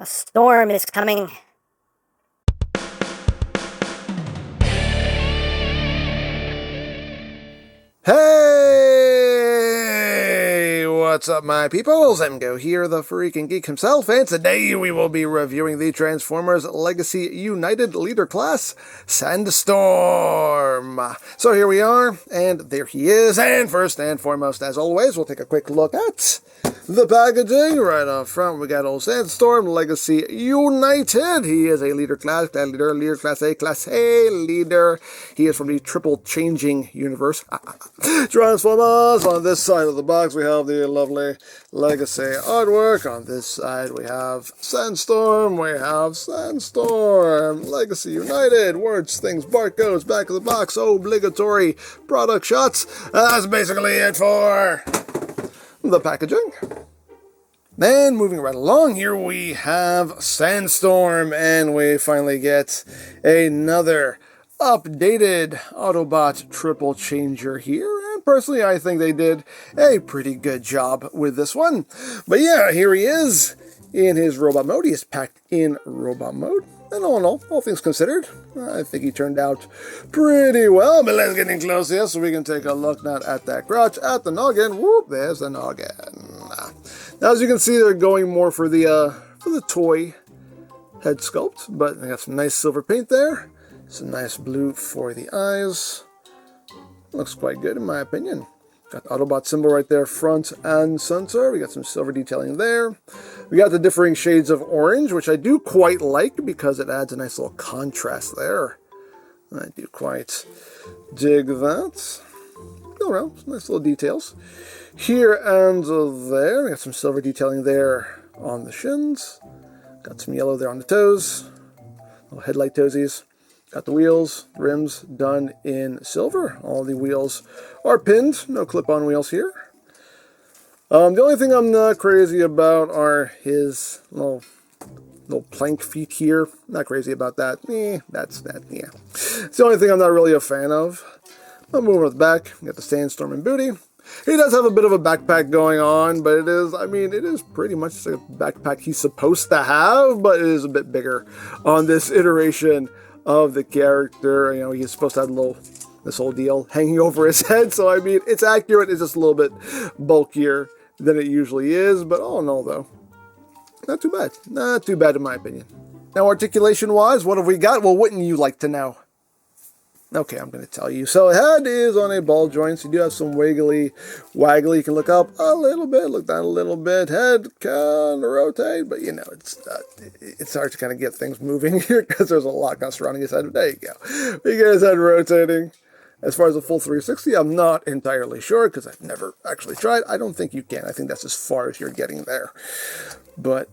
A storm is coming. Hey! What's up, my peoples? EmGo here, the freaking geek himself, and today we will be reviewing the Transformers Legacy United Leader Class, Sandstorm. So here we are, and there he is, and first and foremost, as always, we'll take a quick look at the packaging. Right up front, we got old Sandstorm Legacy United. He is a leader class, leader class A, class A leader. He is from the triple changing universe. Transformers. On this side of the box, we have the lovely Legacy artwork. On this side, we have Sandstorm. Legacy United. Words, things, barcodes, back of the box, obligatory product shots. That's basically it for the packaging. Then moving right along, here we have Sandstorm, and we finally get another updated Autobot triple changer here. And personally, I think they did a pretty good job with this one. But yeah, here he is in his robot mode. He is packed in robot mode. And all in all things considered, I think he turned out pretty well. But let's get in close here so we can take a look not at that crotch, at the noggin. Whoop, there's the noggin. Now, as you can see, they're going more for the toy head sculpt, but they got some nice silver paint there. Some nice blue for the eyes. Looks quite good in my opinion. Got the Autobot symbol right there, front and center. We got some silver detailing there. We got the differing shades of orange, which I do quite like because it adds a nice little contrast there. I do quite dig that. Go around, some nice little details. Here and there, we got some silver detailing there on the shins. Got some yellow there on the toes. Little headlight toesies. Got the wheels, rims done in silver. All the wheels are pinned. No clip-on wheels here. The only thing I'm not crazy about are his little plank feet here. Not crazy about that. That's that. Yeah. It's the only thing I'm not really a fan of. I'll move over to the back. Got the Sandstorm and booty. He does have a bit of a backpack going on, but it is pretty much the backpack he's supposed to have, but it is a bit bigger on this iteration of the character. You know, he's supposed to have this whole deal hanging over his head, so I mean, it's accurate. It's just a little bit bulkier than it usually is, but all in all, though, not too bad. Not too bad in my opinion. Now, articulation-wise, what have we got? Well, wouldn't you like to know? Okay, I'm going to tell you. So, head is on a ball joint, so you do have some waggly. You can look up a little bit, look down a little bit. Head can rotate, but you know, it's hard to kind of get things moving here because there's a lot kind of surrounding his head. There you go. You get his head rotating. As far as a full 360, I'm not entirely sure because I've never actually tried. I don't think you can. I think that's as far as you're getting there. But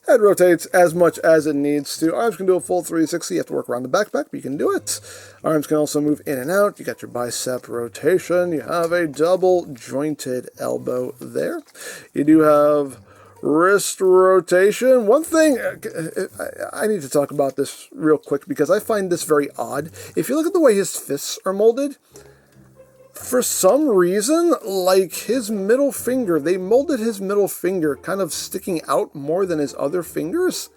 head rotates as much as it needs to. Arms can do a full 360. You have to work around the backpack, but you can do it. Arms can also move in and out. You got your bicep rotation. You have a double jointed elbow there. You do have wrist rotation. One thing, I need to talk about this real quick because I find this very odd. If you look at the way his fists are molded, for some reason, like his middle finger, they molded his middle finger kind of sticking out more than his other fingers.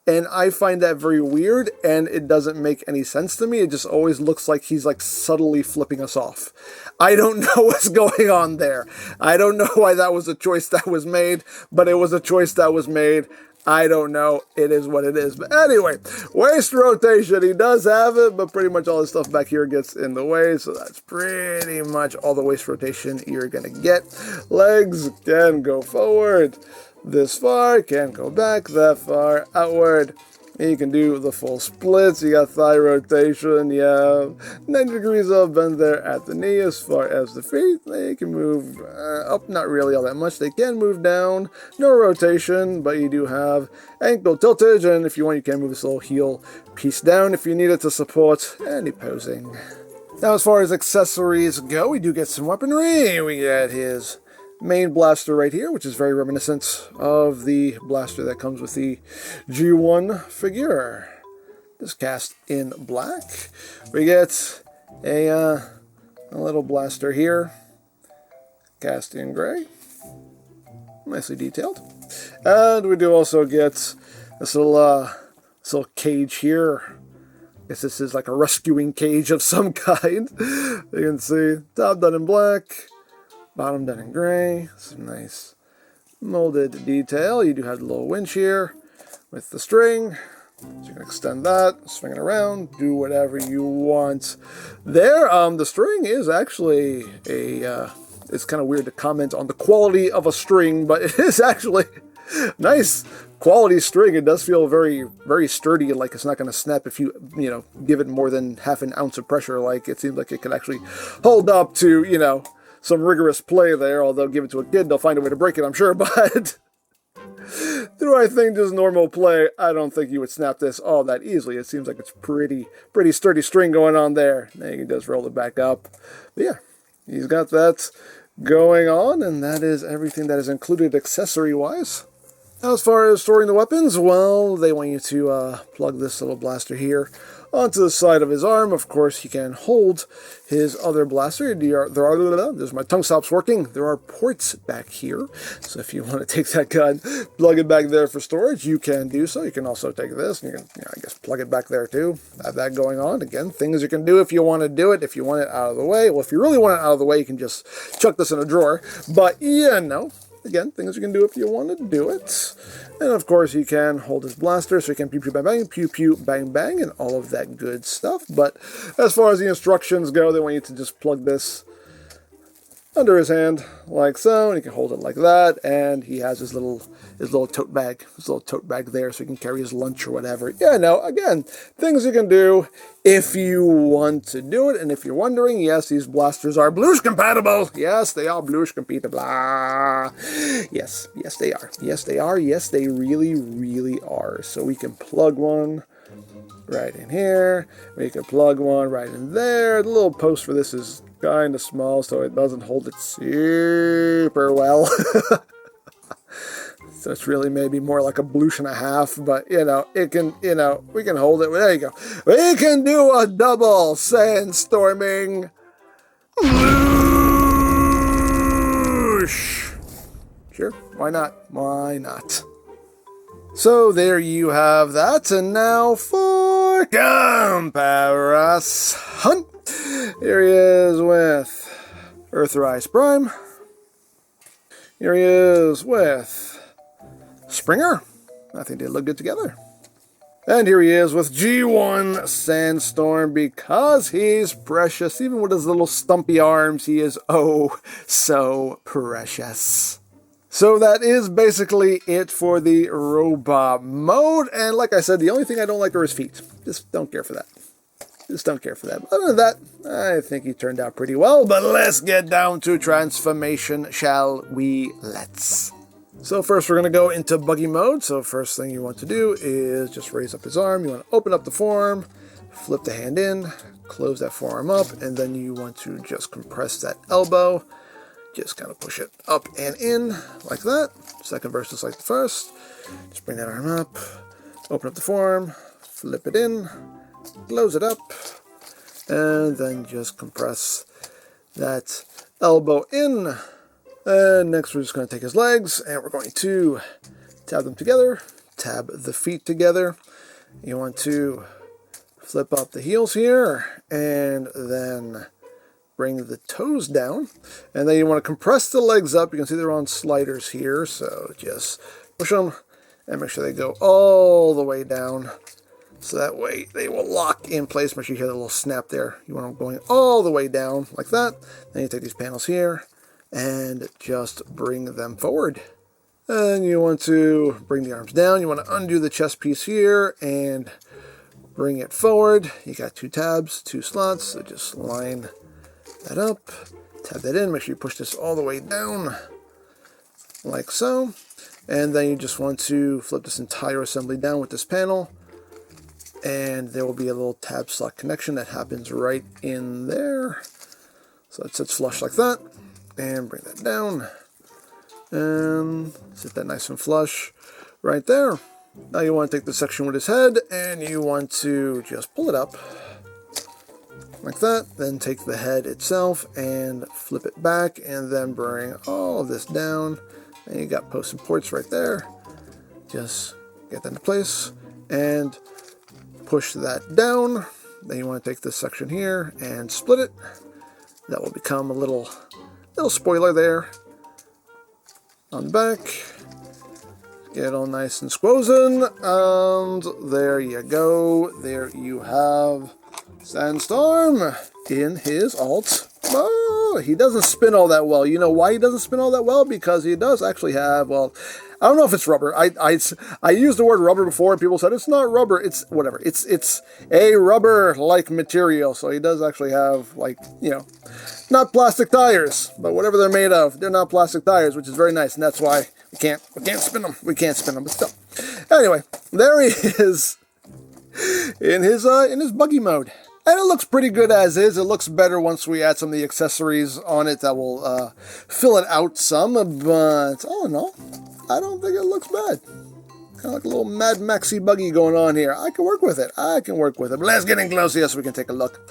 And I find that very weird, and it doesn't make any sense to me. It just always looks like he's like subtly flipping us off. I don't know what's going on there. I don't know why that was a choice that was made, but it was a choice that was made. I don't know. It is what it is. But anyway, waist rotation. He does have it, but pretty much all the stuff back here gets in the way. So that's pretty much all the waist rotation you're going to get. Legs can go forward this far, can go back that far, outward. You can do the full splits. You got thigh rotation. You have 90 degrees of bend there at the knee. As far as the feet, they can move up, not really all that much. They can move down. No rotation, but you do have ankle tiltage, and if you want, you can move this little heel piece down if you need it to support any posing. Now, as far as accessories go, we do get some weaponry. We get his main blaster right here, which is very reminiscent of the blaster that comes with the G1 figure. This cast in black. We get a little blaster here, cast in gray. Nicely detailed. And we do also get this little cage here. I guess this is like a rescuing cage of some kind. You can see top done in black, bottom done in gray. Some nice molded detail. You do have the little winch here with the string. So you can extend that, swing it around, do whatever you want there. The string is actually it's kind of weird to comment on the quality of a string, but it is actually nice quality string. It does feel very, very sturdy, like it's not going to snap if you give it more than half an ounce of pressure. Like it seems like it could actually hold up to, some rigorous play there. Although give it to a kid, they'll find a way to break it, I'm sure, but through, I think, just normal play, I don't think you would snap this all that easily. It seems like it's pretty sturdy string going on there. Now you can just roll it back up. But yeah, he's got that going on, and that is everything that is included accessory-wise. Now, as far as storing the weapons, well, they want you to plug this little blaster here onto the side of his arm. Of course, he can hold his other blaster. There's my tongue stops working. There are ports back here. So if you want to take that gun, plug it back there for storage, you can do so. You can also take this and you can, I guess, plug it back there too. Have that going on. Again, things you can do if you want to do it. If you want it out of the way. Well, if you really want it out of the way, you can just chuck this in a drawer. But yeah, no. Again, things you can do if you want to do it. And of course, he can hold his blaster, so he can pew pew bang bang, pew pew bang bang, and all of that good stuff. But as far as the instructions go, they want you to just plug this under his hand, like so, and he can hold it like that, and he has his little tote bag, there, so he can carry his lunch or whatever. Yeah, no, again, things you can do if you want to do it, and if you're wondering, yes, these blasters are Blush compatible. Yes, they are Blush compatible. Yes, they are. Yes, they are. Yes, they really, really are. So we can plug one right in here. We can plug one right in there. The little post for this is kind of small, so it doesn't hold it super well. So it's really maybe more like a Blush and a half, but it can, we can hold it. There you go. We can do a double sandstorming Blush. Sure, why not? Why not? So there you have that, and now for comparison. Here he is with Earthrise Prime. Here he is with Springer. I think they look good together. And here he is with G1 Sandstorm, because he's precious. Even with his little stumpy arms, he is oh so precious. So that is basically it for the robot mode. And like I said, the only thing I don't like are his feet. Just don't care for that. Just don't care for that. But other than that, I think he turned out pretty well. But let's get down to transformation, shall we? Let's. So first we're going to go into Buggy mode. So first thing you want to do is just raise up his arm. You want to open up the forearm, flip the hand in, close that forearm up, and then you want to just compress that elbow. Just kind of push it up and in like that. Second verse is like the first. Just bring that arm up, open up the forearm, flip it in, close it up, and then just compress that elbow in. And next we're just going to take his legs and we're going to tab them together, tab the feet together. You want to flip up the heels here and then bring the toes down, and then you want to compress the legs up. You can see they're on sliders here, so just push them and make sure they go all the way down, so that way they will lock in place. Make sure you hear the little snap there. You want them going all the way down like that. Then you take these panels here and just bring them forward. And you want to bring the arms down. You want to undo the chest piece here and bring it forward. You got two tabs, two slots, so just line that up, tab that in, make sure you push this all the way down, like so. And then you just want to flip this entire assembly down with this panel, and there will be a little tab slot connection that happens right in there. So it sits flush like that, and bring that down, and sit that nice and flush right there. Now you want to take the section with his head, and you want to just pull it up, like that, then take the head itself and flip it back, and then bring all of this down And you got posts and ports right there. Just get that into place and push that down. Then you want to take this section here and split it. That will become a little spoiler there on the back. Get it all nice and squozen, and there you go. There you have Sandstorm in his alt. Oh, he doesn't spin all that well. You know why he doesn't spin all that well? Because he does actually have, well, I don't know if it's rubber. I used the word rubber before, and people said it's not rubber. It's whatever. It's a rubber-like material. So he does actually have, like, you know, not plastic tires, but whatever they're made of, they're not plastic tires, which is very nice, and that's why we can't spin them. We can't spin them, but still. Anyway, there he is in his buggy mode. And it looks pretty good as is. It looks better once we add some of the accessories on it that will fill it out some. But all in all, I don't think it looks bad. Kind of like a little Mad Maxy buggy going on here. I can work with it. But let's get in close here so we can take a look.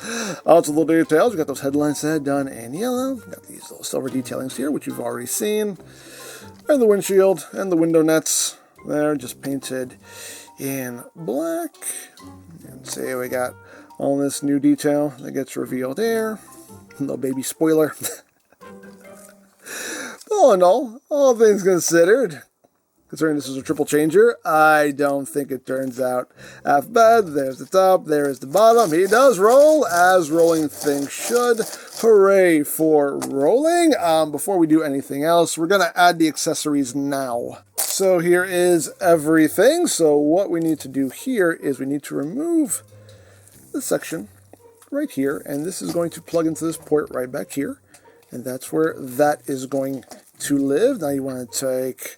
Lots of little details. We got those headlines that done in yellow. Got these little silver detailings here, which you've already seen. And the windshield and the window nets. They're just painted in black. And see, we got all this new detail that gets revealed there. Little baby spoiler. All in all things considered, considering this is a triple changer, I don't think it turns out half bad. There's the top, there's the bottom. He does roll, as rolling things should. Hooray for rolling. Before we do anything else, we're going to add the accessories now. So here is everything. So what we need to do here is we need to remove the section right here, and this is going to plug into this port right back here, and that's where that is going to live. Now you want to take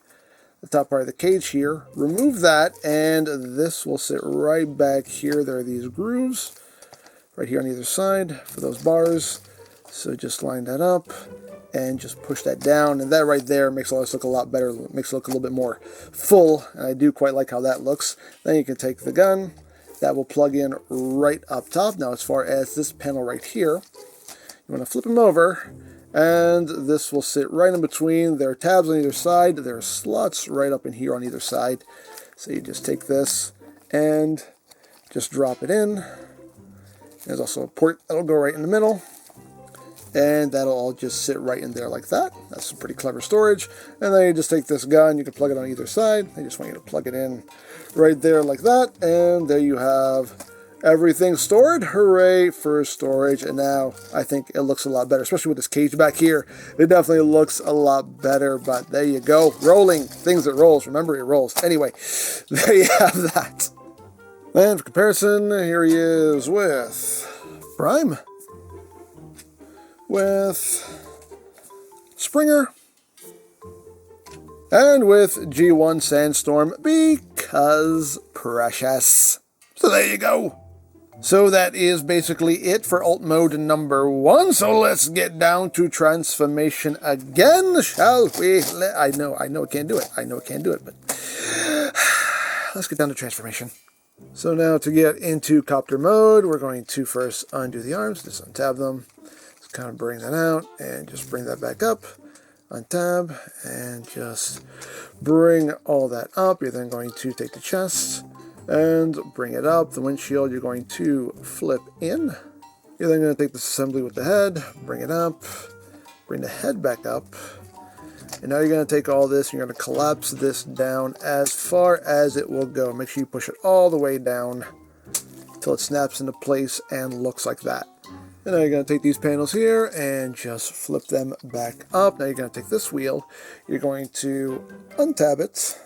the top part of the cage here, remove that, and this will sit right back here. There are these grooves right here on either side for those bars, so just line that up and just push that down, and that right there makes all this look a lot better. It makes it look a little bit more full, and I do quite like how that looks. Then you can take the gun. That will plug in right up top. Now, as far as this panel right here, you want to flip them over, and this will sit right in between. There are tabs on either side. There are slots right up in here on either side. So you just take this and just drop it in. There's also a port that'll go right in the middle, and that'll all just sit right in there like that. That's some pretty clever storage. And then you just take this gun. You can plug it on either side. I just want you to plug it in right there like that, and there you have everything stored. Hooray for storage. And now I think it looks a lot better, especially with this cage back here. It definitely looks a lot better, but there you go. Rolling things that rolls. Remember, it rolls. Anyway, there you have that. And for comparison, here he is with Prime, with Springer, and with G1 Sandstorm, because precious. So there you go. So that is basically it for alt mode number 1. So let's get down to transformation again, shall we? I know it can't do it. But let's get down to transformation. So now to get into copter mode, we're going to first undo the arms, just untab them. Just kind of bring that out and just bring that back up. Untab and just bring all that up. You're then going to take the chest and bring it up. The windshield you're going to flip in. You're then going to take this assembly with the head, bring it up, bring the head back up, and now you're going to take all this and you're going to collapse this down as far as it will go. Make sure you push it all the way down until it snaps into place and looks like that. And now you're going to take these panels here and just flip them back up. Now you're going to take this wheel, you're going to untab it,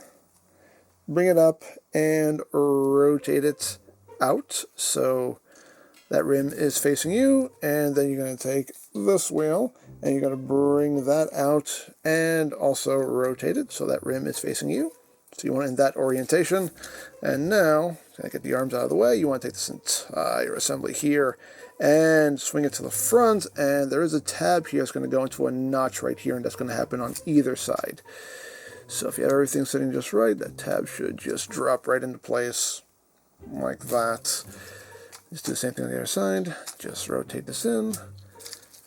bring it up, and rotate it out so that rim is facing you. And then you're going to take this wheel and you're going to bring that out and also rotate it so that rim is facing you. So you want it in that orientation. And now, to get the arms out of the way, you want to take this entire assembly here and swing it to the front, and there is a tab here that's going to go into a notch right here, and that's going to happen on either side. So if you have everything sitting just right, that tab should just drop right into place like that. Just do the same thing on the other side. Just rotate this in,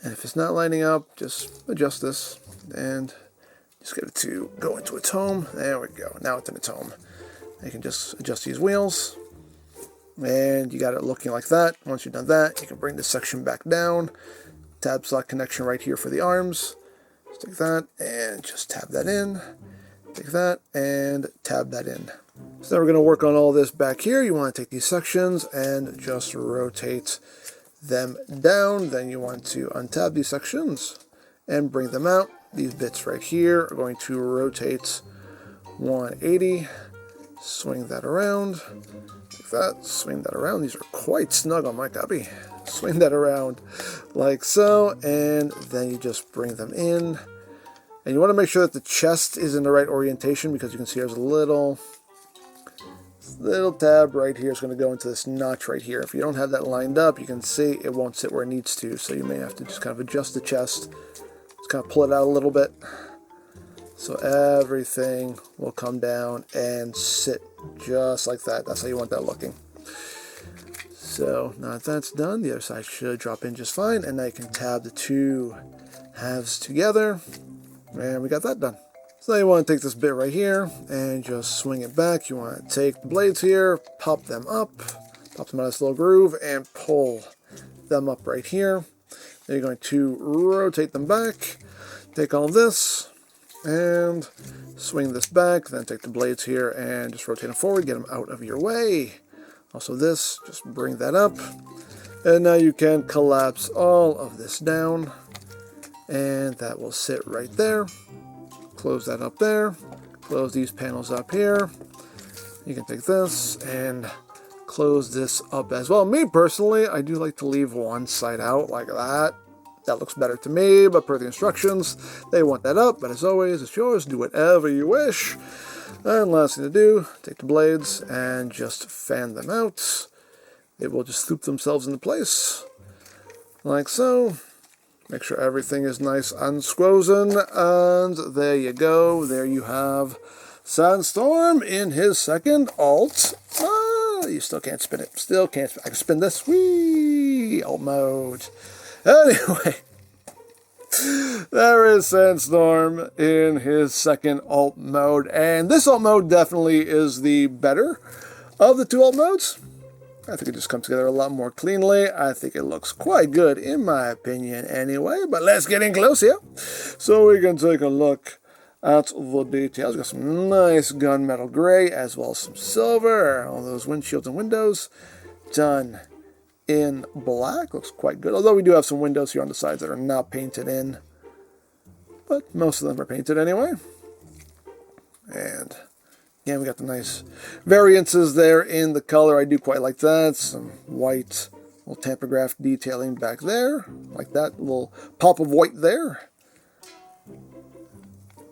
and if it's not lining up, just adjust this and Just get it to go into its home. There we go. Now it's in its home. You can just adjust these wheels. And you got it looking like that. Once you've done that, you can bring this section back down. Tab slot connection right here for the arms. Just take that and just tab that in. Take that and tab that in. So now we're going to work on all this back here. You want to take these sections and just rotate them down. Then you want to untab these sections and bring them out. These bits right here are going to rotate 180. Swing that around. Like that. Swing that around. These are quite snug on my copy. Swing that around like so. And then you just bring them in. And you want to make sure that the chest is in the right orientation, because you can see there's a little tab right here. It's going to go into this notch right here. If you don't have that lined up, you can see it won't sit where it needs to. So you may have to just kind of adjust the chest. Just kind of pull it out a little bit. So everything will come down and sit just like that. That's how you want that looking. So now that that's done, the other side should drop in just fine. And now you can tab the two halves together. And we got that done. So now you want to take this bit right here and just swing it back. You want to take the blades here, pop them up, pop them out of this little groove, and pull them up right here. Then you're going to rotate them back. Take all this and swing this back. Then take the blades here and just rotate them forward. Get them out of your way. Also this, just bring that up. And now you can collapse all of this down. And that will sit right there. Close that up there. Close these panels up here. You can take this and close this up as well. Me personally, I do like to leave one side out like that. That looks better to me, but per the instructions, they want that up. But as always, it's yours. Do whatever you wish. And last thing to do, take the blades and just fan them out. They will just swoop themselves into place. Like so. Make sure everything is nice and squozen, and there you go. There you have Sandstorm in his second alt. You still can't spin it. Still can't spin. I can spin this. Whee! Alt mode. Anyway, there is Sandstorm in his second alt mode, and this alt mode definitely is the better of the two alt modes. I think it just comes together a lot more cleanly. I think it looks quite good, in my opinion, anyway. But let's get in close here, so we can take a look at the details. Got some nice gunmetal gray, as well as some silver. All those windshields and windows done in black. Looks quite good. Although we do have some windows here on the sides that are not painted in, but most of them are painted anyway. And again, we got the nice variances there in the color. I do quite like that. Some white, little tampograph detailing back there. Like that little pop of white there.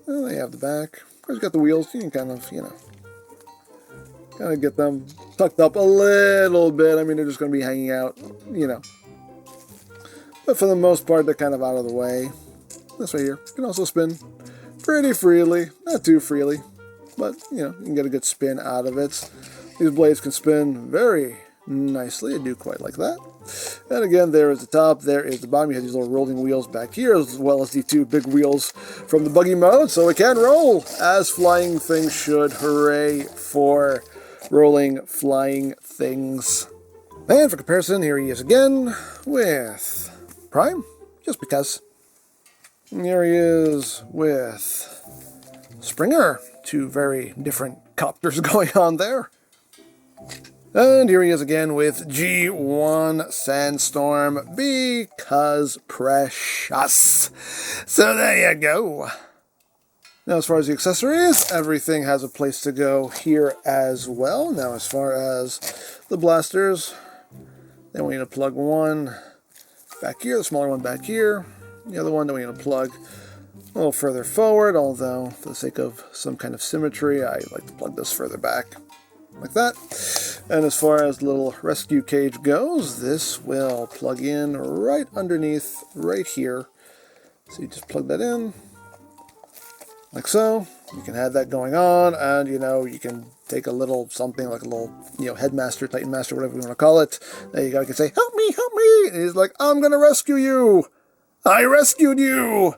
And they have the back. Of course, you got the wheels. You can kind of, kind of get them tucked up a little bit. I mean, they're just going to be hanging out, But for the most part, they're kind of out of the way. This right here. You can also spin pretty freely. Not too freely. But, you can get a good spin out of it. These blades can spin very nicely. I do quite like that. And again, there is the top, there is the bottom. You have these little rolling wheels back here, as well as the two big wheels from the Buggy mode. So it can roll, as flying things should. Hooray for rolling, flying things. And for comparison, here he is again with Prime, just because. And here he is with Springer. Two very different copters going on there. And here he is again with G1 Sandstorm, because precious. So there you go. Now as far as the accessories, everything has a place to go here as well. Now as far as the blasters, then we need to plug one back here, the smaller one back here. The other one, then we need to plug a little further forward, although for the sake of some kind of symmetry, I like to plug this further back, like that. And as far as the little rescue cage goes, this will plug in right underneath, right here. So you just plug that in, like so. You can have that going on, and you can take a little something like a little, headmaster, Titan Master, whatever you want to call it. There you go, you can say, help me, help me! And he's like, I'm gonna rescue you! I rescued you!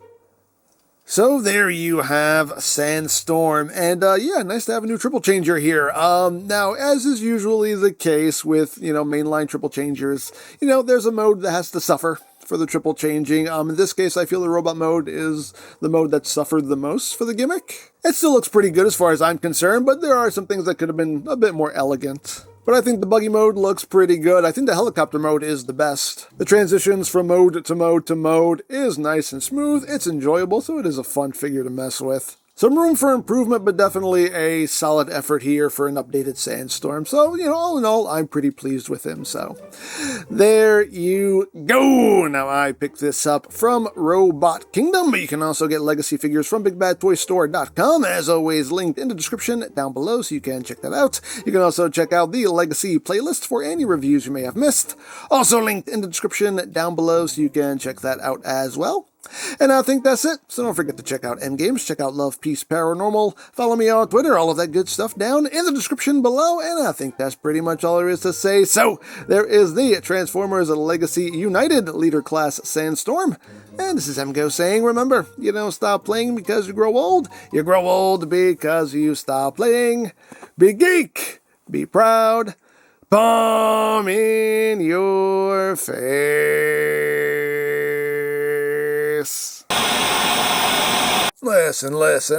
So there you have Sandstorm, and yeah, nice to have a new triple changer here. Now, as is usually the case with, mainline triple changers, there's a mode that has to suffer for the triple changing. In this case, I feel the robot mode is the mode that suffered the most for the gimmick. It still looks pretty good as far as I'm concerned, but there are some things that could have been a bit more elegant. But I think the buggy mode looks pretty good. I think the helicopter mode is the best. The transitions from mode to mode to mode is nice and smooth. It's enjoyable, so it is a fun figure to mess with. Some room for improvement, but definitely a solid effort here for an updated Sandstorm. So, all in all, I'm pretty pleased with him. So, there you go. Now, I picked this up from Robot Kingdom, but you can also get legacy figures from BigBadToyStore.com. As always, linked in the description down below, so you can check that out. You can also check out the legacy playlist for any reviews you may have missed. Also linked in the description down below, so you can check that out as well. And I think that's it. So don't forget to check out EmGo's, check out Love, Peace, Paranormal, follow me on Twitter, all of that good stuff down in the description below. And I think that's pretty much all there is to say. So there is the Transformers Legacy United Leader Class Sandstorm. And this is EmGo saying, remember, you don't stop playing because you grow old. You grow old because you stop playing. Be geek, be proud, palm in your face. Listen,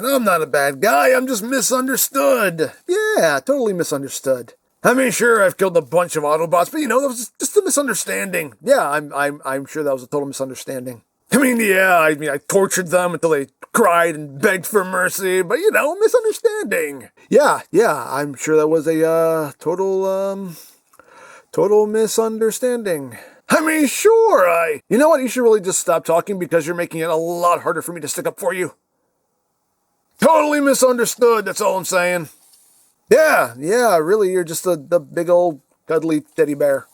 I'm not a bad guy, I'm just misunderstood. Yeah, totally misunderstood. I mean, sure, I've killed a bunch of Autobots, but that was just a misunderstanding. Yeah, I'm sure that was a total misunderstanding. I mean, I tortured them until they cried and begged for mercy, but misunderstanding. Yeah, I'm sure that was a total misunderstanding. I mean, sure, you know what, you should really just stop talking because you're making it a lot harder for me to stick up for you. Totally misunderstood, that's all I'm saying. Yeah, really, you're just the big old cuddly teddy bear.